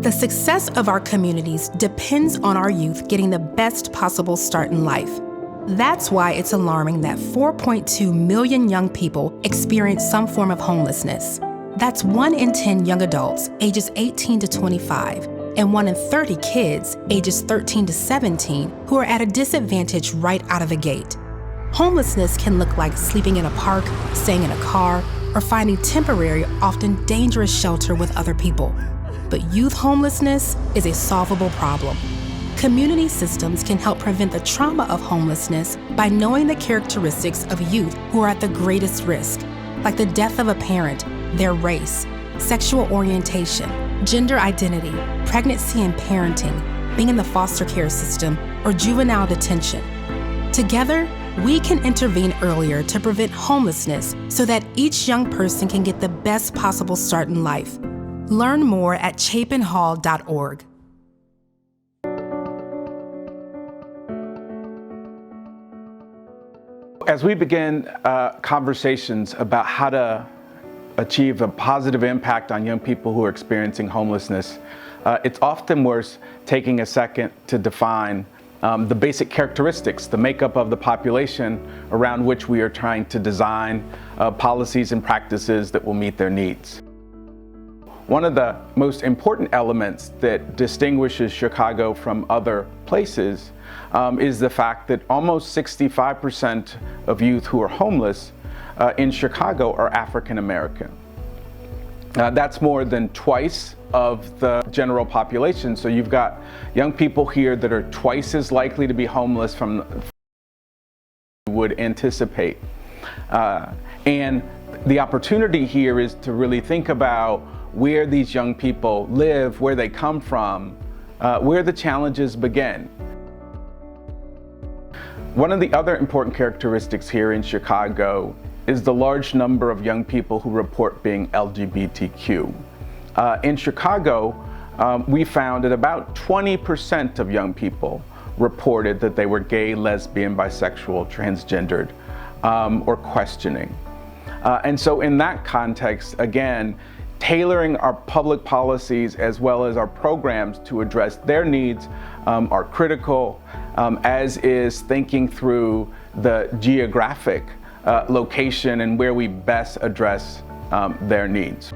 The success of our communities depends on our youth getting the best possible start in life. That's why it's alarming that 4.2 million young people experience some form of homelessness. That's 1 in 10 young adults ages 18 to 25, and 1 in 30 kids ages 13 to 17 who are at a disadvantage right out of the gate. Homelessness can look like sleeping in a park, staying in a car, or finding temporary, often dangerous shelter with other people. But youth homelessness is a solvable problem. Community systems can help prevent the trauma of homelessness by knowing the characteristics of youth who are at the greatest risk, like the death of a parent, their race, sexual orientation, gender identity, pregnancy and parenting, being in the foster care system, or juvenile detention. Together, we can intervene earlier to prevent homelessness so that each young person can get the best possible start in life. Learn more at chapinhall.org. As we begin conversations about how to achieve a positive impact on young people who are experiencing homelessness, it's often worth taking a second to define the basic characteristics, the makeup of the population around which we are trying to design policies and practices that will meet their needs. One of the most important elements that distinguishes Chicago from other places is the fact that almost 65% of youth who are homeless in Chicago are African American. That's more than twice of the general population. So you've got young people here that are twice as likely to be homeless from you would anticipate. And the opportunity here is to really think about where these young people live, where they come from, where the challenges begin. One of the other important characteristics here in Chicago is the large number of young people who report being LGBTQ. In Chicago, we found that about 20% of young people reported that they were gay, lesbian, bisexual, transgendered, or questioning. And so in that context, again, tailoring our public policies as well as our programs to address their needs are critical, as is thinking through the geographic location and where we best address their needs.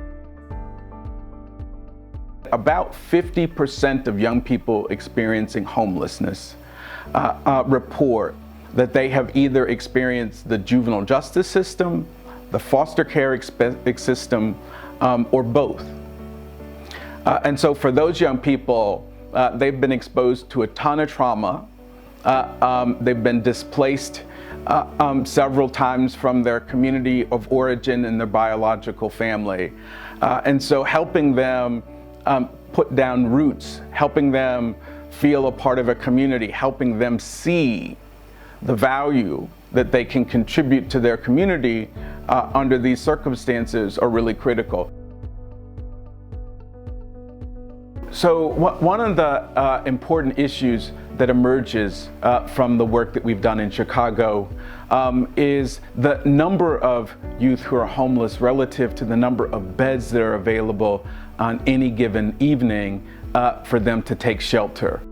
About 50% of young people experiencing homelessness report that they have either experienced the juvenile justice system, the foster care system, or both. And so for those young people, they've been exposed to a ton of trauma. They've been displaced several times from their community of origin and their biological family. And so helping them put down roots, helping them feel a part of a community, helping them see the value that they can contribute to their community under these circumstances are really critical. So one of the important issues that emerges from the work that we've done in Chicago is the number of youth who are homeless relative to the number of beds that are available on any given evening for them to take shelter.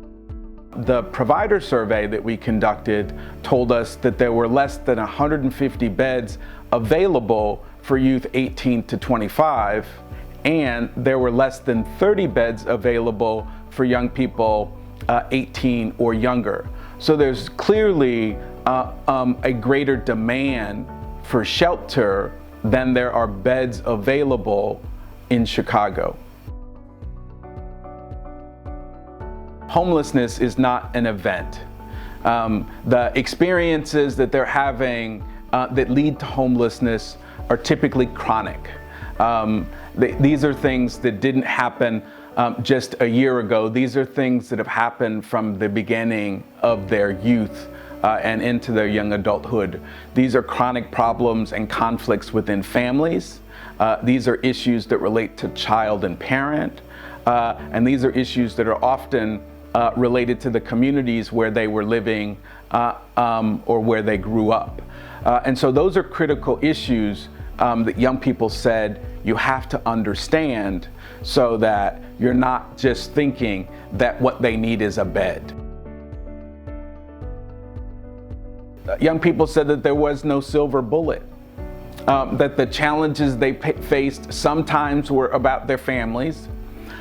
The provider survey that we conducted told us that there were less than 150 beds available for youth 18 to 25, and there were less than 30 beds available for young people 18 or younger. So there's clearly a greater demand for shelter than there are beds available in Chicago. Homelessness is not an event. The experiences that they're having that lead to homelessness are typically chronic. These are things that didn't happen just a year ago. These are things that have happened from the beginning of their youth and into their young adulthood. These are chronic problems and conflicts within families. These are issues that relate to child and parent. And these are issues that are often related to the communities where they were living or where they grew up. And so those are critical issues that young people said you have to understand so that you're not just thinking that what they need is a bed. Young people said that there was no silver bullet, that the challenges they faced sometimes were about their families,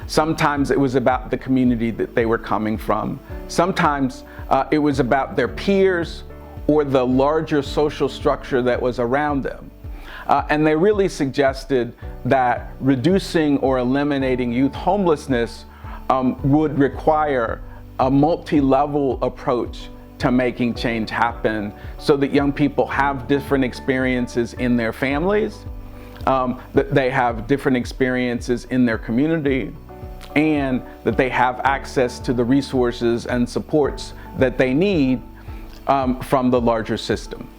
sometimes it was about the community that they were coming from, sometimes it was about their peers or the larger social structure that was around them. And they really suggested that reducing or eliminating youth homelessness would require a multi-level approach to making change happen, so that young people have different experiences in their families, that they have different experiences in their community, and that they have access to the resources and supports that they need from the larger system.